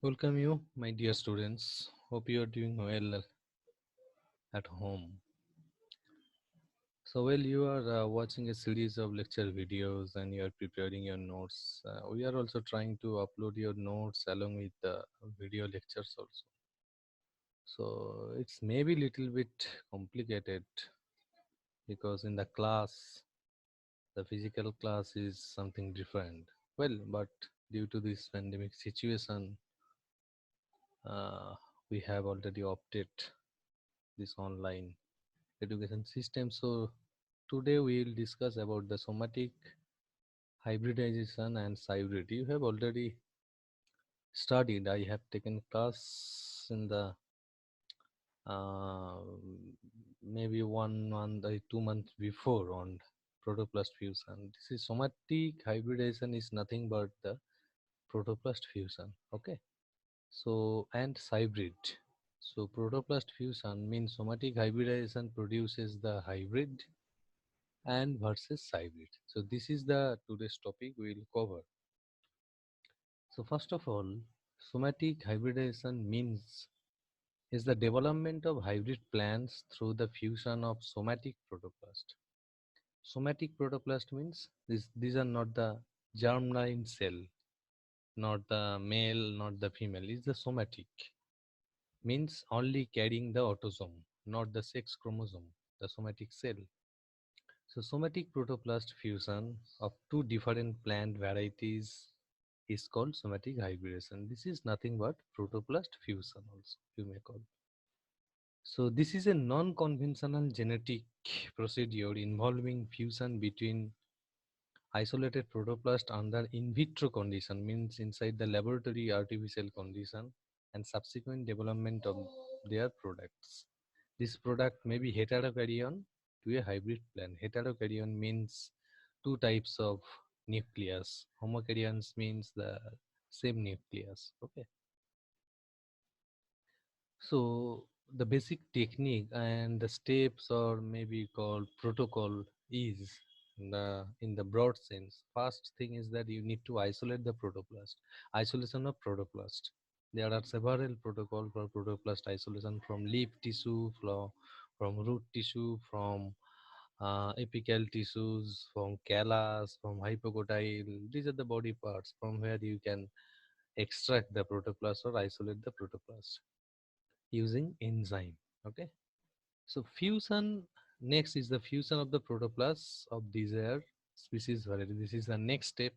Welcome you, my dear students. Hope you are doing well at home. So, while you are watching a series of lecture videos and you are preparing your notes, we are also trying to upload your notes along with the video lectures also. So, it's maybe little bit complicated because in the class, the physical class is something different. Well, but due to this pandemic situation, uh, we have already opted this online education system. So today we will discuss about the somatic hybridization and hybrid. You have already studied. I have taken class in the uh, maybe 1 month or 2 months before on protoplast fusion. This is somatic hybridization is nothing but the protoplast fusion. Okay. So and hybrid. So protoplast fusion means somatic hybridization produces the hybrid and versus hybrid. So this is the today's topic we will cover. So first of all, somatic hybridization means is the development of hybrid plants through the fusion of somatic protoplast. Somatic protoplast means these are not the germline cell, not the male, not the female. It's the somatic means only carrying the autosome, not the sex chromosome, the somatic cell. So somatic protoplast fusion of two different plant varieties is called somatic hybridization. This is nothing but protoplast fusion also you may call. So this is a non-conventional genetic procedure involving fusion between isolated protoplast under in vitro condition means inside the laboratory artificial condition and subsequent development of their products. This product may be heterokaryon to a hybrid plant. Heterokaryon means two types of nucleus. Homokaryons means the same nucleus. Okay. So the basic technique and the steps or maybe called protocol is in the broad sense. First thing is that you need to isolate the protoplast. Isolation of protoplast. There are several protocols for protoplast isolation from leaf tissue, from root tissue, from apical tissues, from callus, from hypocotyle. These are the body parts from where you can extract the protoplast or isolate the protoplast using enzyme. Okay, so fusion, next is the fusion of the protoplast of desired species variety. This is the next step.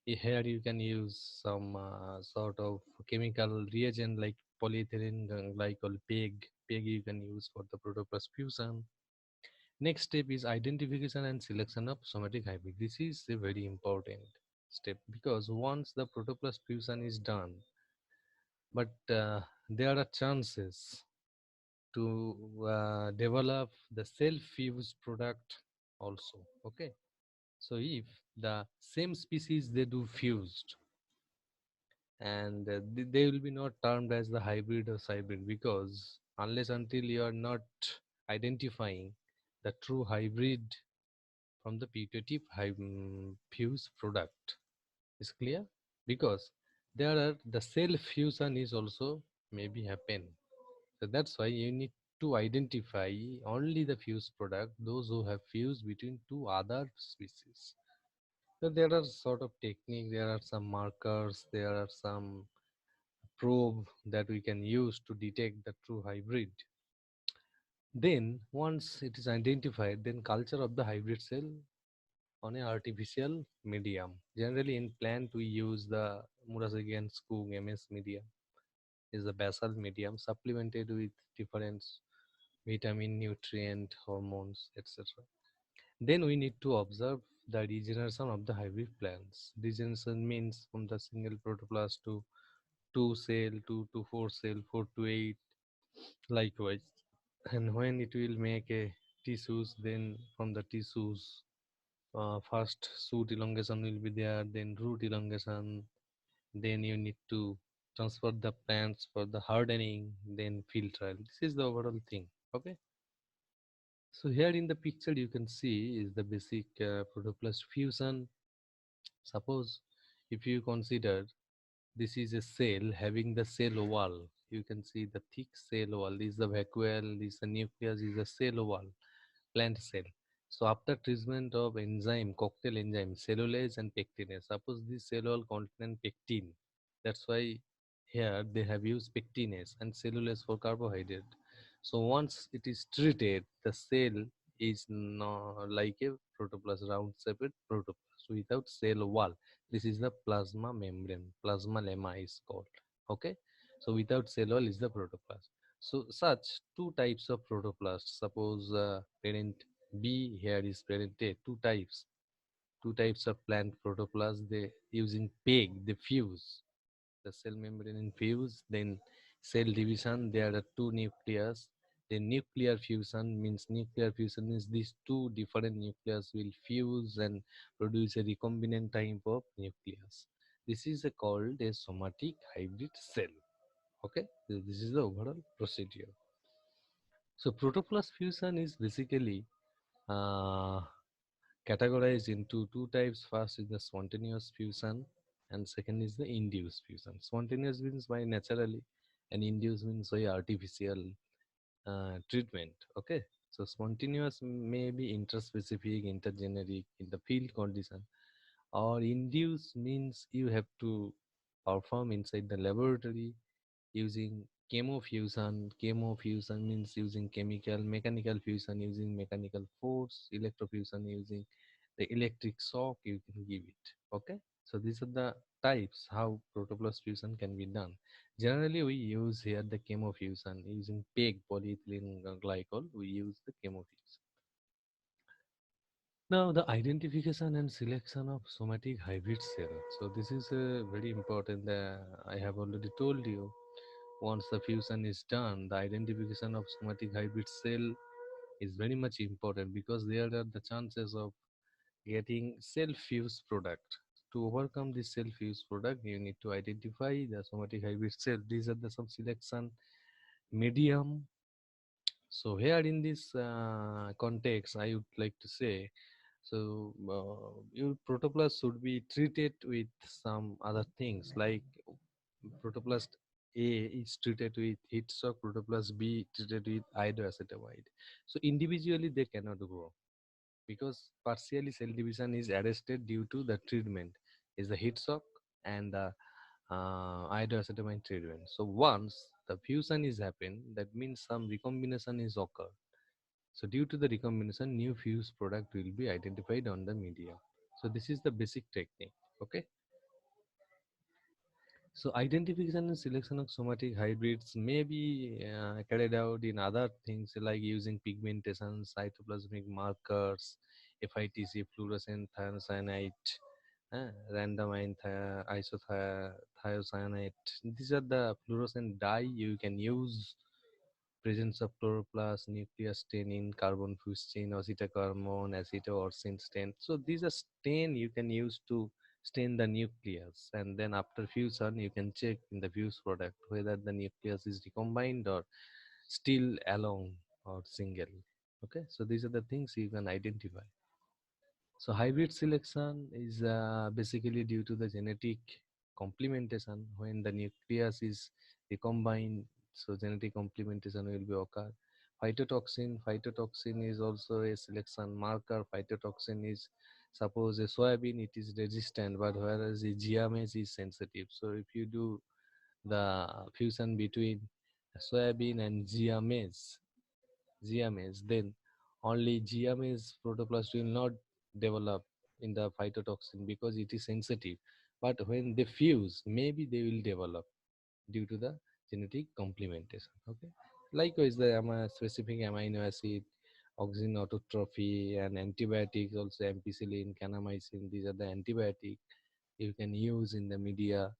Here you can use some sort of chemical reagent like polyethylene glycol, peg you can use for the protoplast fusion. Next step is identification and selection of somatic hybrid. This is a very important step because once the protoplast fusion is done, but there are chances to develop the self-fused product also. Okay, so if the same species they do fused and they will be not termed as the hybrid or hybrid because unless until you are not identifying the true hybrid from the putative fused product, is clear, because there are the self fusion is also maybe happen. So that's why you need to identify only the fused product, those who have fused between two other species. So there are sort of technique, there are some markers, there are some probe that we can use to detect the true hybrid. Then once it is identified, then culture of the hybrid cell on a artificial medium. Generally in plant we use the Murasaki and Skoog MS medium is the basal medium supplemented with different vitamin, nutrient, hormones, etc. Then we need to observe the regeneration of the hybrid plants. Regeneration means from the single protoplast to 2 cell, 2 to 4 cell, 4 to 8, likewise. And when it will make a tissues, then from the tissues, first shoot elongation will be there, then root elongation, then you need to transfer the plants for the hardening, then field trial. This is the overall thing. Okay. So here in the picture you can see is the basic protoplast fusion. Suppose if you consider This is a cell having the cell wall. You can see the thick cell wall. This is the vacuole, this is the nucleus, this is the cell wall, plant cell. So after treatment of enzyme, cocktail enzyme, cellulase and pectinase, suppose this cell wall contain pectin. That's why here they have used pectinase and cellulase for carbohydrate. So once it is treated, the cell is not like a protoplast, round shaped protoplast without cell wall. This is the plasma membrane. Plasma lemma is called. Okay. So without cell wall is the protoplast. So such two types of protoplast. Suppose parent B, here is parent A. Two types of plant protoplast. They using PEG. They fuse the cell membrane in fuse. Then cell division. There are two nucleus. The nuclear fusion means these two different nucleus will fuse and produce a recombinant type of nucleus. This is called a somatic hybrid cell. Okay, this is the overall procedure. So protoplast fusion is basically uh, categorized into two types. First is the spontaneous fusion, and second is the induced fusion. Spontaneous means by naturally, and induced means by artificial treatment. Okay, so spontaneous may be interspecific, intergeneric in the field condition, or induced means you have to perform inside the laboratory using chemofusion. Chemofusion means using chemical, mechanical fusion using mechanical force, electrofusion using the electric shock you can give it. Okay, so these are the types how protoplast fusion can be done. Generally, we use here the chemofusion using PEG, polyethylene glycol. We use the chemofusion. Now, the identification and selection of somatic hybrid cell. So this is very important. I have already told you. Once the fusion is done, the identification of somatic hybrid cell is very much important because there are the chances of getting self-fused product. To overcome this self-fused product, you need to identify the somatic hybrid cell. These are the some selection medium. So here in this context, I would like to say, so your protoplast should be treated with some other things like protoplast A is treated with heat shock, protoplast B treated with iodoacetamide. So individually they cannot grow because partially cell division is arrested due to the treatment is the heat shock and the iodoacetamide treatment. So once the fusion is happened, that means some recombination is occurred. So due to the recombination, new fused product will be identified on the media. So this is the basic technique. Okay. So identification and selection of somatic hybrids may be carried out in other things like using pigmentation, cytoplasmic markers, FITC, fluorescent thiocyanate, random isothiocyanate. These are the fluorescent dye you can use. Presence of chloroplast, nuclear staining, carbon fuchsin, acetocarbon, acetoarsine stain. So these are stain you can use to stain the nucleus, and then after fusion you can check in the fused product whether the nucleus is recombined or still alone or single. Okay, so these are the things you can identify. So hybrid selection is basically due to the genetic complementation. When the nucleus is recombined, so genetic complementation will be occur. Phytotoxin is also a selection marker. Phytotoxin is, suppose a soybean, it is resistant, but whereas the GMS is sensitive. So if you do the fusion between soybean and GMS, then only GMS protoplast will not develop in the phytotoxin because it is sensitive. But when they fuse, maybe they will develop due to the genetic complementation. Okay. Likewise, the specific amino acid, oxygen autotrophy, and antibiotics also ampicillin, kanamycin. These are the antibiotic you can use in the media,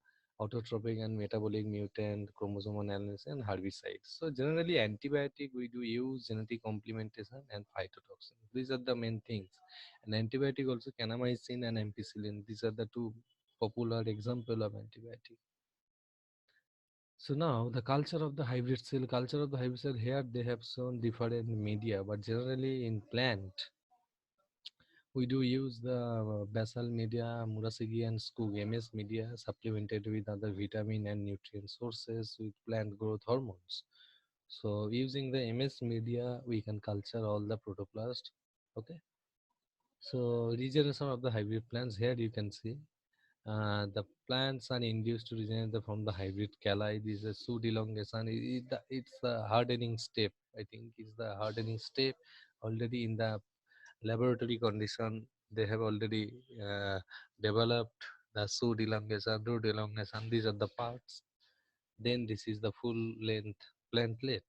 autotrophic and metabolic mutant, chromosome analysis, and herbicides. So generally, antibiotic we do use genetic complementation and phytotoxin. These are the main things. And antibiotic also kanamycin and ampicillin. These are the two popular example of antibiotic. So now the culture of the hybrid cell here they have shown different media, but generally in plant We do use the basal media, Murasagi and Skug MS media, supplemented with other vitamin and nutrient sources with plant growth hormones. So using the MS media, we can culture all the protoplast. Okay. So regeneration of the hybrid plants. Here you can see the plants are induced to regenerate from the hybrid cali. This is a shoot elongation. It's the hardening step. I think is the hardening step already in the laboratory condition. They have already developed the shoot elongation, root elongation. These are the parts. Then this is the full length plantlet.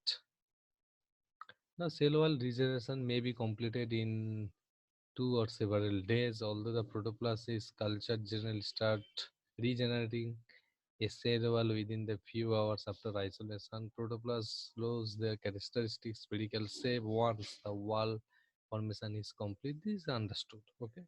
Now cell wall regeneration may be completed in 2 or several days, although the protoplast is cultured generally start regenerating a cell wall within the few hours after isolation. Protoplast lose their characteristic spherical shape once the wall formation is complete. This is understood. Okay.